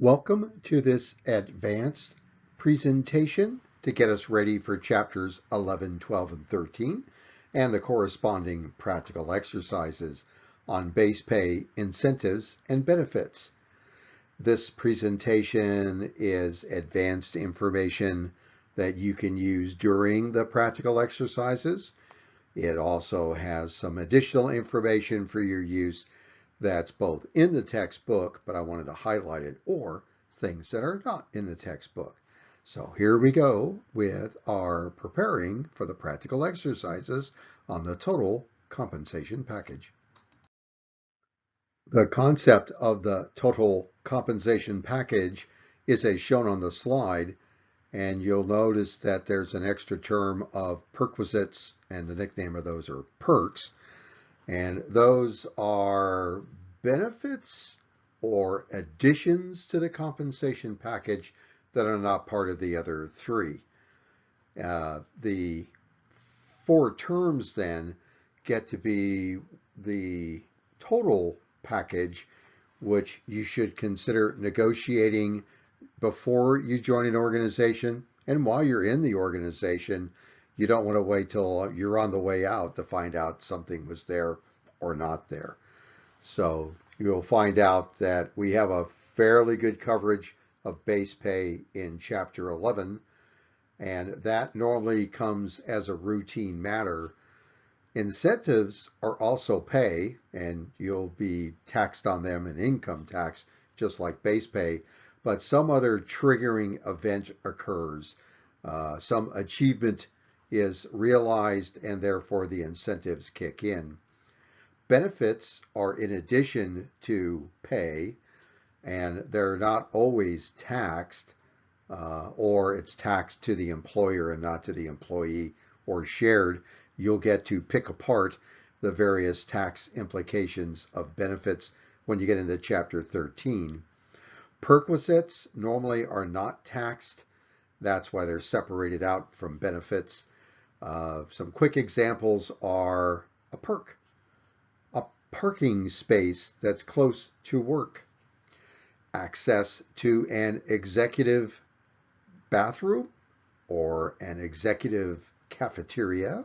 Welcome to this advanced presentation to get us ready for chapters 11, 12, and 13 and the corresponding practical exercises on base pay, incentives, and benefits. This presentation is advanced information that you can use during the practical exercises. It also has some additional information for your use that's both in the textbook, but I wanted to highlight it, or things that are not in the textbook. So here we go with our preparing for the practical exercises on the total compensation package. The concept of the total compensation package is as shown on the slide, and you'll notice that there's an extra term of perquisites, and the nickname of those are perks. And those are benefits or additions to the compensation package that are not part of the other three. The four terms then get to be the total package, which you should consider negotiating before you join an organization and while you're in the organization. You don't want to wait till you're on the way out to find out something was there or not there. So you'll find out that we have a fairly good coverage of base pay in Chapter 11, and that normally comes as a routine matter. Incentives are also pay, and you'll be taxed on them in income tax, just like base pay, but some other triggering event occurs. Some achievement is realized, and therefore the incentives kick in. Benefits are in addition to pay, and they're not always taxed, or it's taxed to the employer and not to the employee, or shared. You'll get to pick apart the various tax implications of benefits when you get into Chapter 13. Perquisites normally are not taxed. That's why they're separated out from benefits. Some quick examples are a perk, a parking space that's close to work, access to an executive bathroom or an executive cafeteria.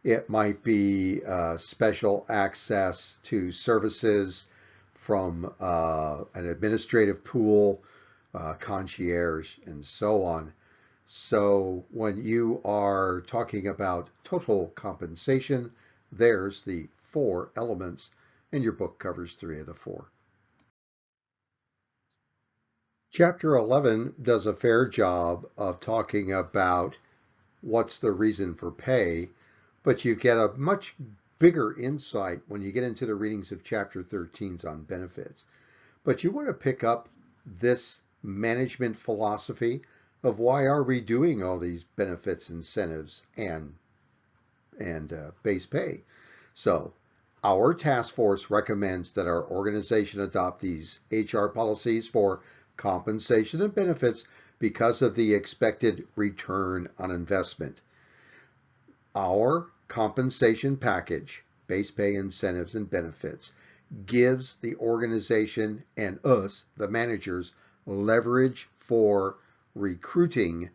It might be special access to services from an administrative pool, concierge, and so on. So when you are talking about total compensation, there's the four elements, and your book covers three of the four. Chapter 11 does a fair job of talking about what's the reason for pay, but you get a much bigger insight when you get into the readings of Chapter 13's on benefits. But you want to pick up this management philosophy of why are we doing all these benefits, incentives, and base pay. So our task force recommends that our organization adopt these HR policies for compensation and benefits because of the expected return on investment. Our compensation package, base pay, incentives, and benefits, gives the organization and us, the managers, leverage for recruiting.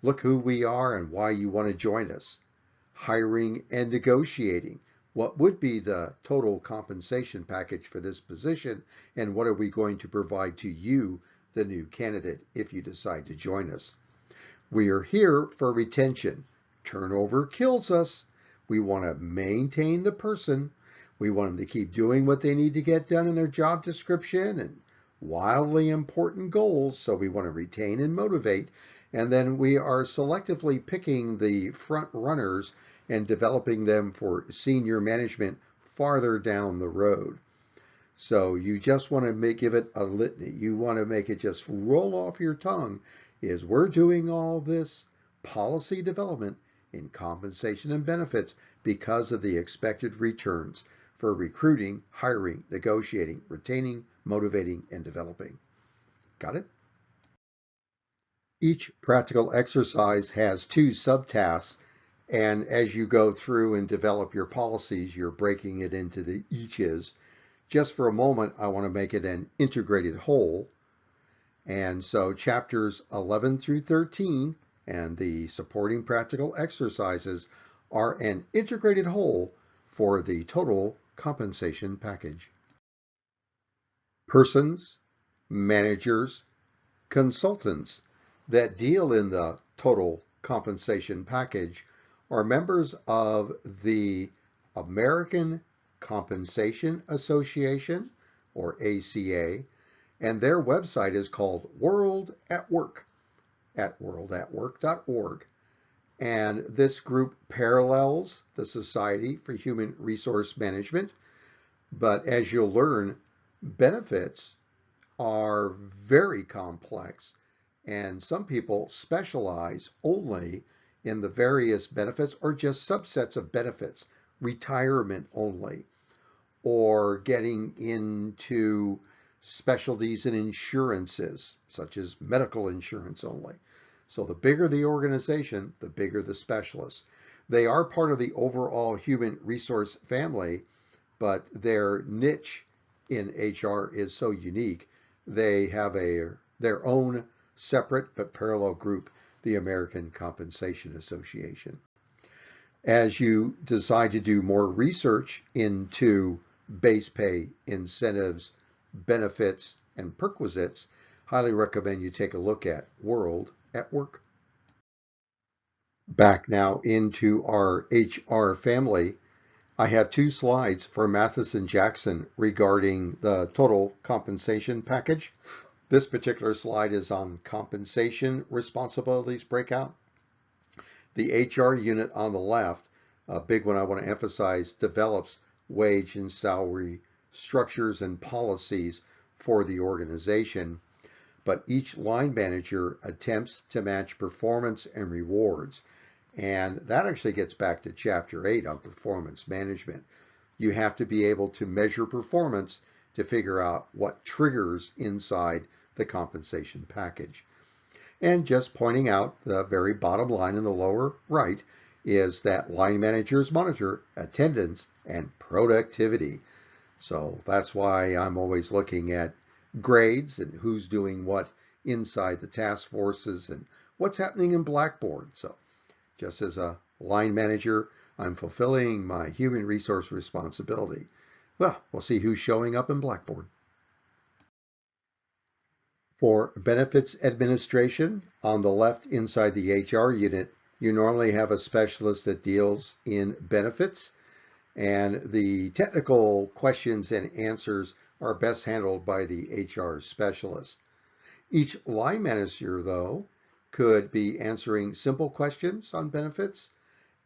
Look who we are and why you want to join us. Hiring and negotiating. What would be the total compensation package for this position, and what are we going to provide to you, the new candidate, if you decide to join us? We are here for retention. Turnover kills us. We want to maintain the person. We want them to keep doing what they need to get done in their job description and wildly important goals. So we want to retain and motivate. And then we are selectively picking the front runners and developing them for senior management farther down the road. So you just want to give it a litany. You want to make it just roll off your tongue, is we're doing all this policy development in compensation and benefits because of the expected returns for recruiting, hiring, negotiating, retaining, motivating, and developing. Got it? Each practical exercise has two subtasks, and as you go through and develop your policies, you're breaking it into the eaches. Just for a moment, I want to make it an integrated whole. And so chapters 11 through 13 and the supporting practical exercises are an integrated whole for the total compensation package. Persons, managers, consultants that deal in the total compensation package are members of the American Compensation Association, or ACA, and their website is called World at Work at worldatwork.org. And this group parallels the Society for Human Resource Management, but as you'll learn, benefits are very complex, and some people specialize only in the various benefits or just subsets of benefits, retirement only, or getting into specialties in insurances, such as medical insurance only. So the bigger the organization, the bigger the specialists. They are part of the overall human resource family, but their niche in HR is so unique. They have their own separate but parallel group, the American Compensation Association. As you decide to do more research into base pay, incentives, benefits, and perquisites, highly recommend you take a look at World at Work. Back now into our HR family, I have two slides for Matheson Jackson regarding the total compensation package. This particular slide is on compensation responsibilities breakout. The HR unit on the left, a big one I want to emphasize, develops wage and salary structures and policies for the organization, but each line manager attempts to match performance and rewards. And that actually gets back to Chapter 8 on performance management. You have to be able to measure performance to figure out what triggers inside the compensation package. And just pointing out, the very bottom line in the lower right is that line managers monitor attendance and productivity. So that's why I'm always looking at grades and who's doing what inside the task forces and what's happening in Blackboard. So just as a line manager, I'm fulfilling my human resource responsibility. Well, we'll see who's showing up in Blackboard. For benefits administration, on the left inside the HR unit, you normally have a specialist that deals in benefits, and the technical questions and answers are best handled by the HR specialist. Each line manager, though, could be answering simple questions on benefits,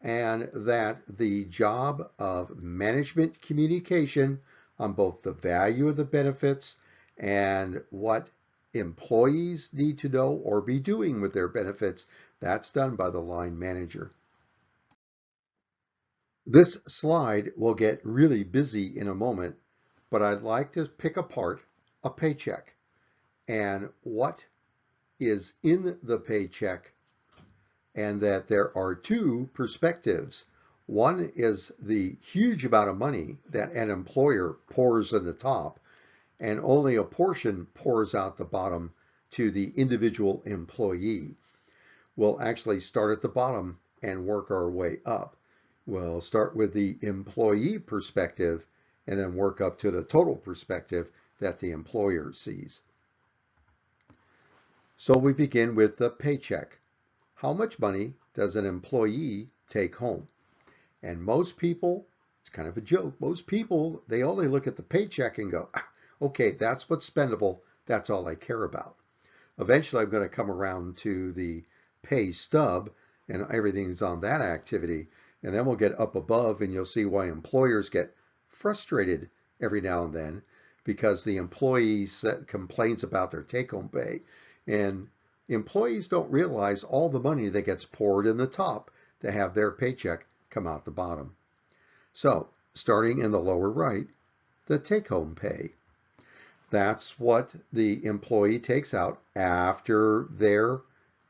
and that the job of management communication on both the value of the benefits and what employees need to know or be doing with their benefits, that's done by the line manager. This slide will get really busy in a moment, but I'd like to pick apart a paycheck and what is in the paycheck, and that there are two perspectives. One is the huge amount of money that an employer pours in the top, and only a portion pours out the bottom to the individual employee. We'll actually start at the bottom and work our way up. We'll start with the employee perspective and then work up to the total perspective that the employer sees. So we begin with the paycheck. How much money does an employee take home? And most people, it's kind of a joke, most people, they only look at the paycheck and go, okay, that's what's spendable, that's all I care about. Eventually I'm going to come around to the pay stub and everything's on that activity, and then we'll get up above and you'll see why employers get frustrated every now and then because the employee complains about their take-home pay, and employees don't realize all the money that gets poured in the top to have their paycheck come out the bottom. So starting in the lower right, the take-home pay. That's what the employee takes out after their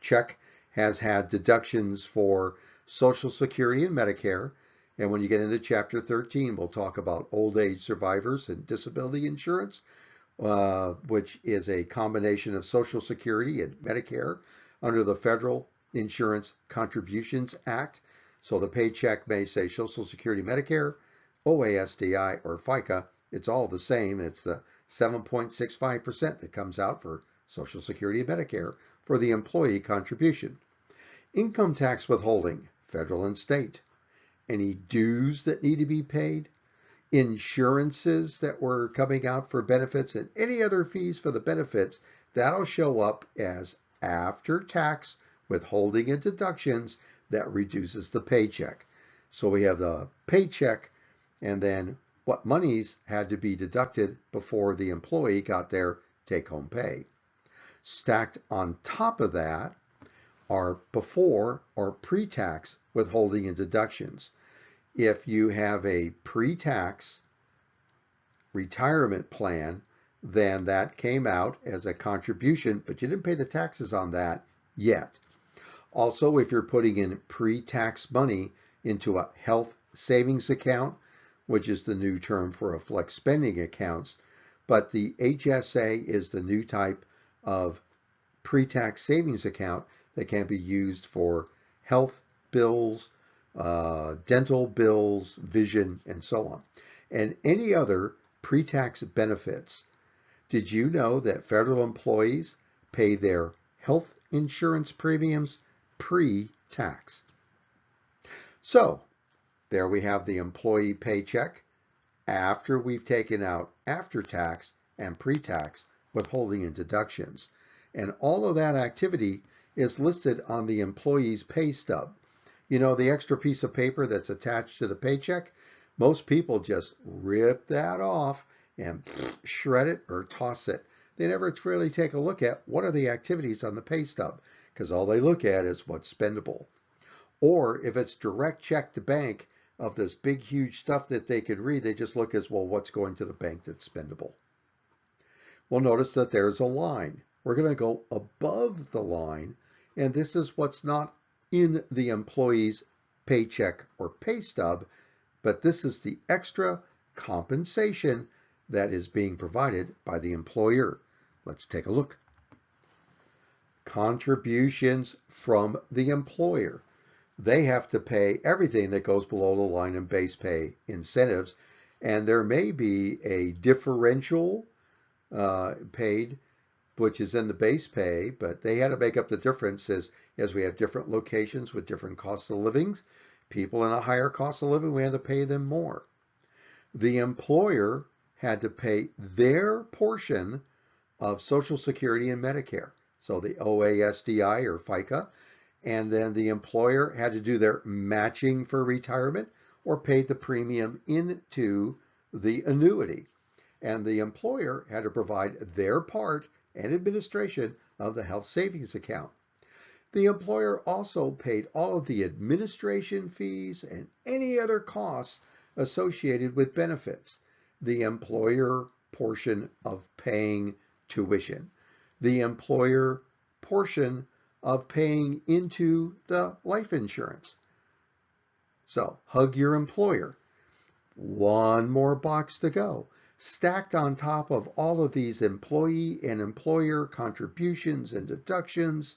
check has had deductions for Social Security and Medicare. And when you get into Chapter 13, we'll talk about old age survivors and disability insurance. which is a combination of Social Security and Medicare under the Federal Insurance Contributions Act. So the paycheck may say Social Security, Medicare, OASDI, or FICA. It's all the same. It's the 7.65% that comes out for Social Security and Medicare for the employee contribution. Income tax withholding, federal and state. Any dues that need to be paid, insurances that were coming out for benefits, and any other fees for the benefits, that'll show up as after-tax withholding and deductions that reduces the paycheck. So we have the paycheck and then what monies had to be deducted before the employee got their take-home pay. Stacked on top of that are before or pre-tax withholding and deductions. If you have a pre-tax retirement plan, then that came out as a contribution, but you didn't pay the taxes on that yet. Also, if you're putting in pre-tax money into a health savings account, which is the new term for a flex spending accounts, but the HSA is the new type of pre-tax savings account that can be used for health bills, dental bills, vision, and so on, and any other pre-tax benefits. Did you know that federal employees pay their health insurance premiums pre-tax? So there we have the employee paycheck after we've taken out after-tax and pre-tax withholding and deductions. And all of that activity is listed on the employee's pay stub. You know, the extra piece of paper that's attached to the paycheck, most people just rip that off and shred it or toss it. They never really take a look at what are the activities on the pay stub, because all they look at is what's spendable. Or if it's direct check to bank of this big, huge stuff that they can read, they just look as, well, what's going to the bank that's spendable? Well, notice that there's a line. We're going to go above the line, and this is what's not in the employee's paycheck or pay stub, but this is the extra compensation that is being provided by the employer. Let's take a look. Contributions from the employer. They have to pay everything that goes below the line in base pay incentives, and there may be a differential paid, which is in the base pay, but they had to make up the difference as we have different locations with different costs of living. People in a higher cost of living, we had to pay them more. The employer had to pay their portion of Social Security and Medicare, so the OASDI or FICA, and then the employer had to do their matching for retirement or pay the premium into the annuity. And the employer had to provide their part and administration of the health savings account. The employer also paid all of the administration fees and any other costs associated with benefits. The employer portion of paying tuition. The employer portion of paying into the life insurance. So hug your employer. One more box to go. Stacked on top of all of these employee and employer contributions and deductions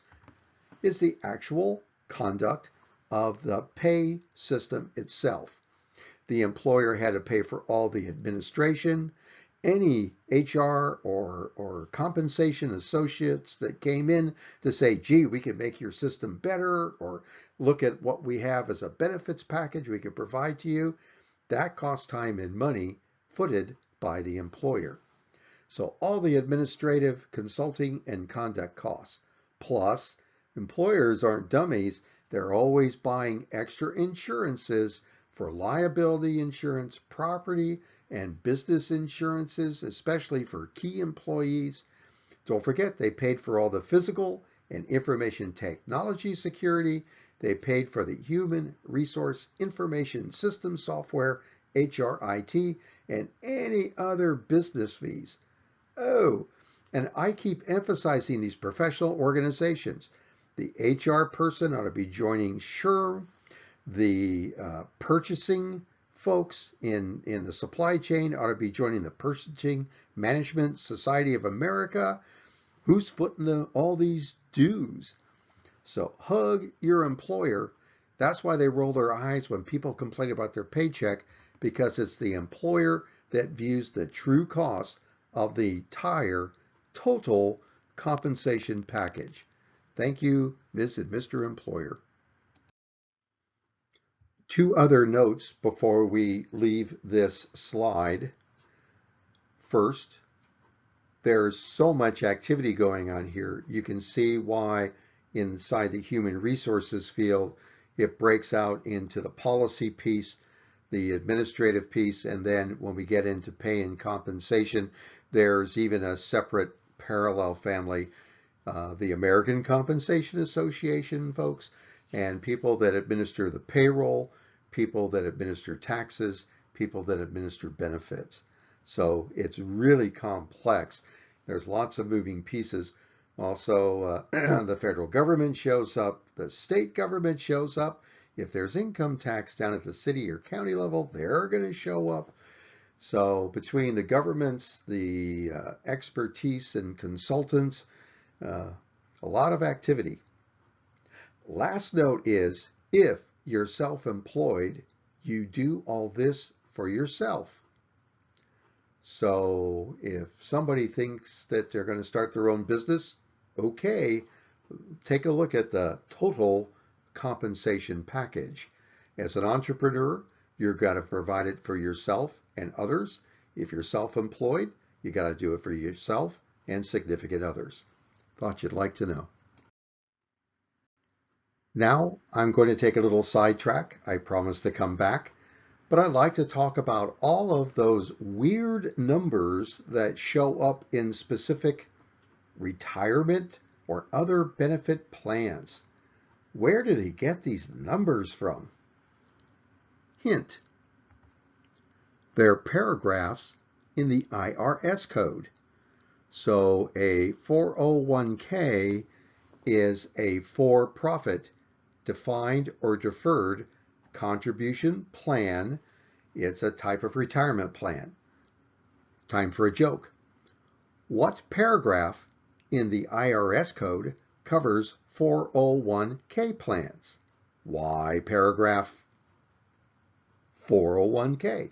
is the actual conduct of the pay system itself. The employer had to pay for all the administration, any HR or compensation associates that came in to say, gee, we can make your system better, or look at what we have as a benefits package we can provide to you. That costs time and money footed by the employer. So all the administrative, consulting, and conduct costs. Plus, employers aren't dummies. They're always buying extra insurances for liability insurance, property, and business insurances, especially for key employees. Don't forget, they paid for all the physical and information technology security. They paid for the human resource information system software, HRIT, and any other business fees. Oh, and I keep emphasizing these professional organizations. The HR person ought to be joining SHRM, the purchasing folks in the supply chain ought to be joining the Purchasing Management Society of America. Who's footing all these dues? So hug your employer. That's why they roll their eyes when people complain about their paycheck, because it's the employer that views the true cost of the entire total compensation package. Thank you, Ms. and Mr. Employer. Two other notes before we leave this slide. First, there's so much activity going on here. You can see why inside the human resources field, it breaks out into the policy piece, the administrative piece, and then when we get into pay and compensation, there's even a separate parallel family, the American Compensation Association folks, and people that administer the payroll, people that administer taxes, people that administer benefits. So it's really complex. There's lots of moving pieces. Also, the federal government shows up, the state government shows up. If there's income tax down at the city or county level, they're going to show up. So between the governments, the expertise and consultants, a lot of activity. Last note is, if you're self-employed, you do all this for yourself. So if somebody thinks that they're going to start their own business, okay, take a look at the total compensation package. As an entrepreneur, you've got to provide it for yourself and others. If you're self-employed, you got to do it for yourself and significant others. Thought you'd like to know. Now I'm going to take a little sidetrack. I promise to come back, but I'd like to talk about all of those weird numbers that show up in specific retirement or other benefit plans. Where did he get these numbers from? Hint: they're paragraphs in the IRS code. So a 401k is a for-profit defined or deferred contribution plan. It's a type of retirement plan. Time for a joke. What paragraph in the IRS code covers 401k plans? Why paragraph 401k?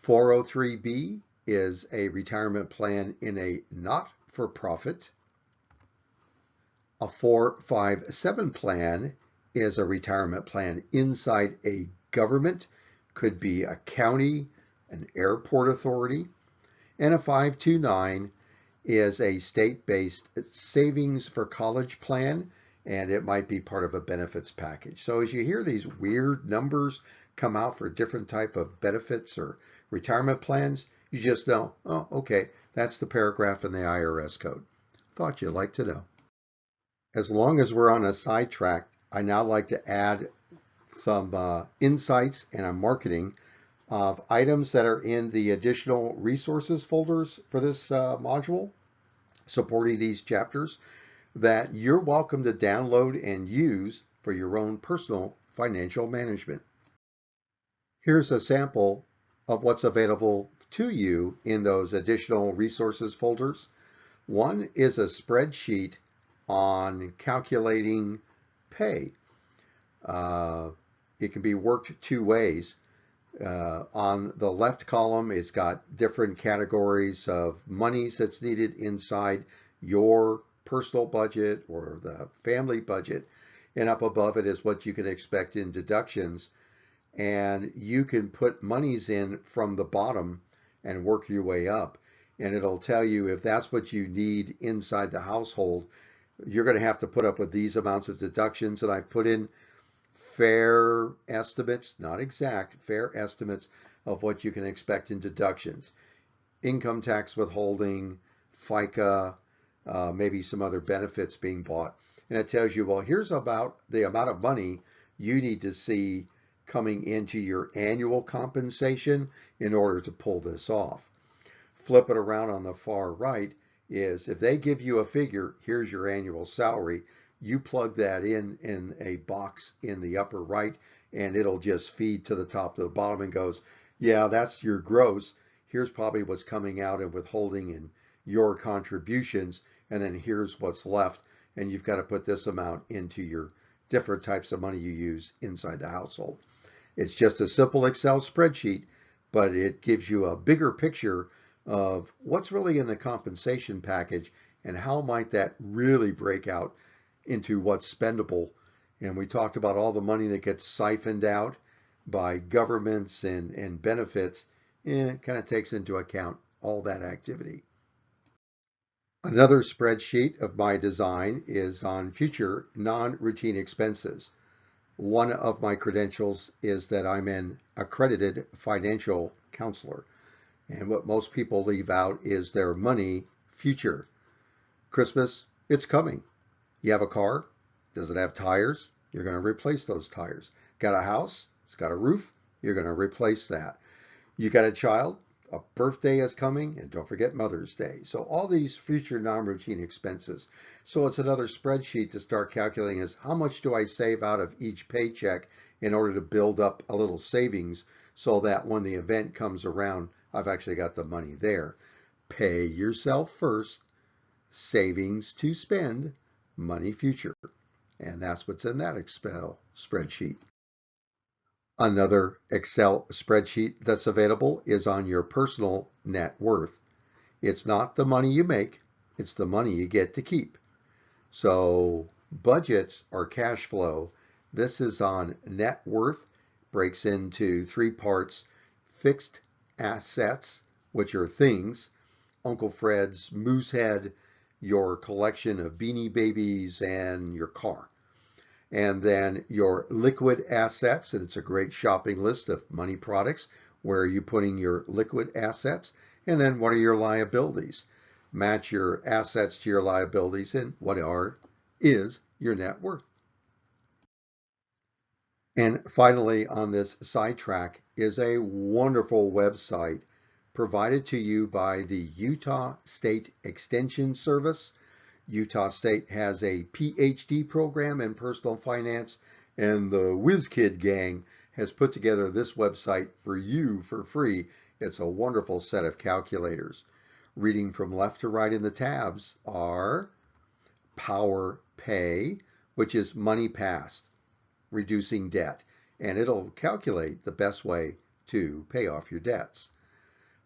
403b is a retirement plan in a not-for-profit. A 457 plan is a retirement plan inside a government, could be a county, an airport authority, and a 529 is a state-based savings for college plan, and it might be part of a benefits package. So as you hear these weird numbers come out for different type of benefits or retirement plans, you just know, oh, okay, that's the paragraph in the IRS code. Thought you'd like to know. As long as we're on a sidetrack, I now like to add some insights and a marketing of items that are in the additional resources folders for this module, supporting these chapters, that you're welcome to download and use for your own personal financial management. Here's a sample of what's available to you in those additional resources folders. One is a spreadsheet on calculating pay. It can be worked two ways. On the left column, it's got different categories of monies that's needed inside your personal budget or the family budget. And up above it is what you can expect in deductions. And you can put monies in from the bottom and work your way up. And it'll tell you if that's what you need inside the household, you're going to have to put up with these amounts of deductions. And I've put in fair estimates, not exact, fair estimates of what you can expect in deductions. Income tax withholding, FICA, maybe some other benefits being bought. And it tells you, well, here's about the amount of money you need to see coming into your annual compensation in order to pull this off. Flip it around on the far right is if they give you a figure, here's your annual salary, you plug that in a box in the upper right, and it'll just feed to the top to the bottom and goes, yeah, that's your gross. Here's probably what's coming out and withholding and your contributions, and then here's what's left, and you've got to put this amount into your different types of money you use inside the household. It's just a simple Excel spreadsheet, but it gives you a bigger picture of what's really in the compensation package and how might that really break out into what's spendable. And we talked about all the money that gets siphoned out by governments and benefits, and it kind of takes into account all that activity. Another spreadsheet of my design is on future non-routine expenses. One of my credentials is that I'm an accredited financial counselor. And what most people leave out is their money future. Christmas, it's coming. You have a car, does it have tires? You're going to replace those tires. Got a house, it's got a roof, you're going to replace that. You got a child, a birthday is coming, and don't forget Mother's Day. So all these future non-routine expenses. So it's another spreadsheet to start calculating is how much do I save out of each paycheck in order to build up a little savings so that when the event comes around, I've actually got the money there. Pay yourself first, savings to spend, money future. And that's what's in that Excel spreadsheet. Another Excel spreadsheet that's available is on your personal net worth. It's not the money you make, it's the money you get to keep. So budgets or cash flow, this is on net worth, breaks into three parts: fixed assets, which are things, Uncle Fred's moose head, your collection of Beanie Babies, and your car. And then your liquid assets, and it's a great shopping list of money products. Where are you putting your liquid assets? And then what are your liabilities? Match your assets to your liabilities, and is your net worth. And finally, on this sidetrack is a wonderful website provided to you by the Utah State Extension Service. Utah State has a PhD program in personal finance, and the WizKid gang has put together this website for you for free. It's a wonderful set of calculators. Reading from left to right in the tabs are Power Pay, which is money past, reducing debt, and it'll calculate the best way to pay off your debts.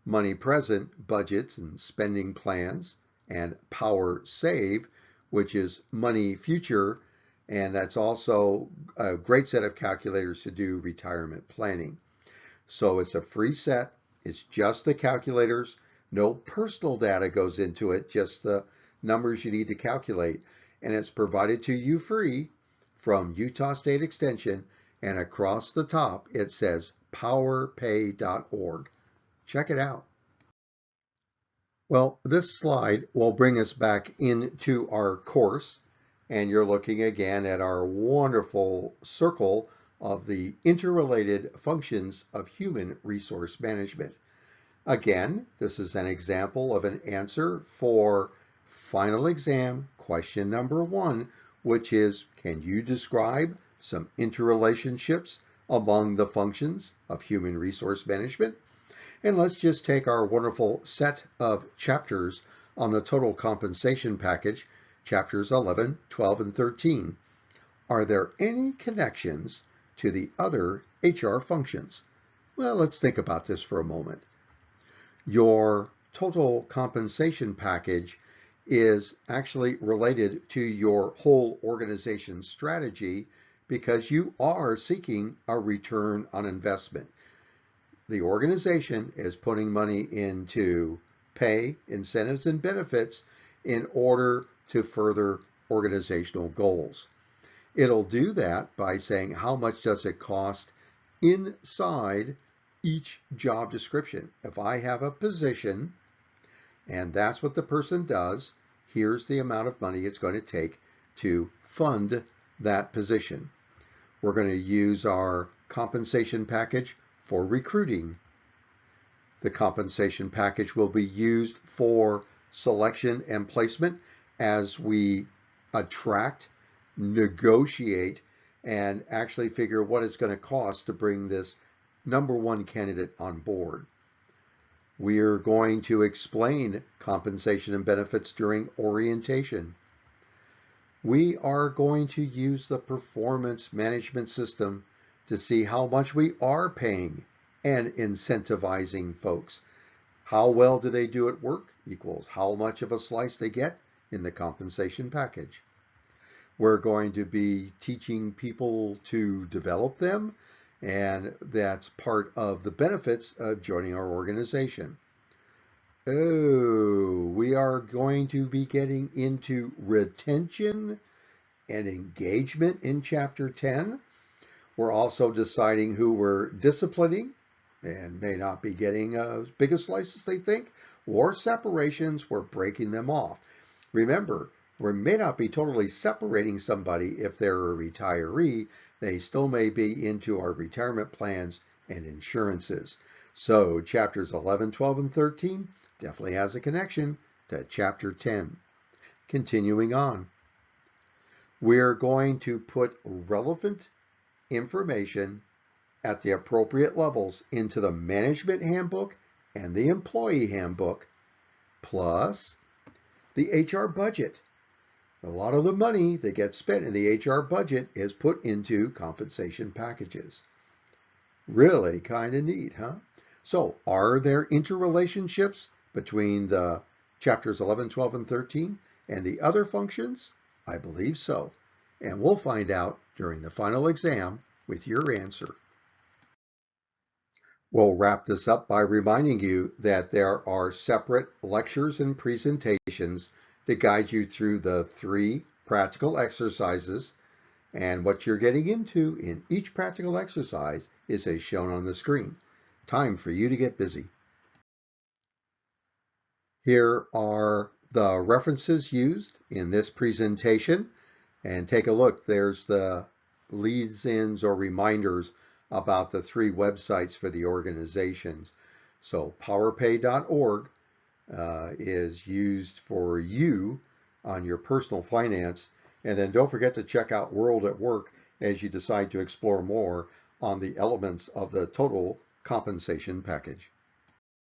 Money present, budgets and spending plans, and Power Save, which is money future, and that's also a great set of calculators to do retirement planning. So it's a free set. It's just the calculators. No personal data goes into it, just the numbers you need to calculate. And it's provided to you free from Utah State Extension, and across the top it says powerpay.org. Check it out. Well, this slide will bring us back into our course, and you're looking again at our wonderful circle of the interrelated functions of human resource management. Again, this is an example of an answer for final exam question number 1, which is, can you describe some interrelationships among the functions of human resource management? And let's just take our wonderful set of chapters on the total compensation package, chapters 11, 12, and 13. Are there any connections to the other HR functions? Well, let's think about this for a moment. Your total compensation package is actually related to your whole organization strategy because you are seeking a return on investment. The organization is putting money into pay, incentives, and benefits in order to further organizational goals. It'll do that by saying how much does it cost inside each job description. If I have a position and that's what the person does, here's the amount of money it's going to take to fund that position. We're going to use our compensation package for recruiting. The compensation package will be used for selection and placement as we attract, negotiate, and actually figure what it's going to cost to bring this number one candidate on board. We're going to explain compensation and benefits during orientation. We are going to use the performance management system to see how much we are paying and incentivizing folks. How well do they do at work equals how much of a slice they get in the compensation package. We're going to be teaching people to develop them, and that's part of the benefits of joining our organization. Oh, we are going to be getting into retention and engagement in Chapter 10. We're also deciding who we're disciplining and may not be getting as big a slice as they think, or separations, we're breaking them off. Remember, we may not be totally separating somebody if they're a retiree. They still may be into our retirement plans and insurances. So chapters 11, 12, and 13 definitely has a connection to chapter 10. Continuing on, we're going to put relevant information at the appropriate levels into the management handbook and the employee handbook, plus the HR budget. A lot of the money that gets spent in the HR budget is put into compensation packages. Really kind of neat, huh? So are there interrelationships between the chapters 11, 12, and 13 and the other functions? I believe so. And we'll find out during the final exam with your answer. We'll wrap this up by reminding you that there are separate lectures and presentations to guide you through the 3 practical exercises, and what you're getting into in each practical exercise is as shown on the screen. Time for you to get busy. Here are the references used in this presentation, and take a look. There's the leads-ins or reminders about the 3 websites for the organizations. So powerpay.org is used for you on your personal finance. And then don't forget to check out World at Work as you decide to explore more on the elements of the total compensation package.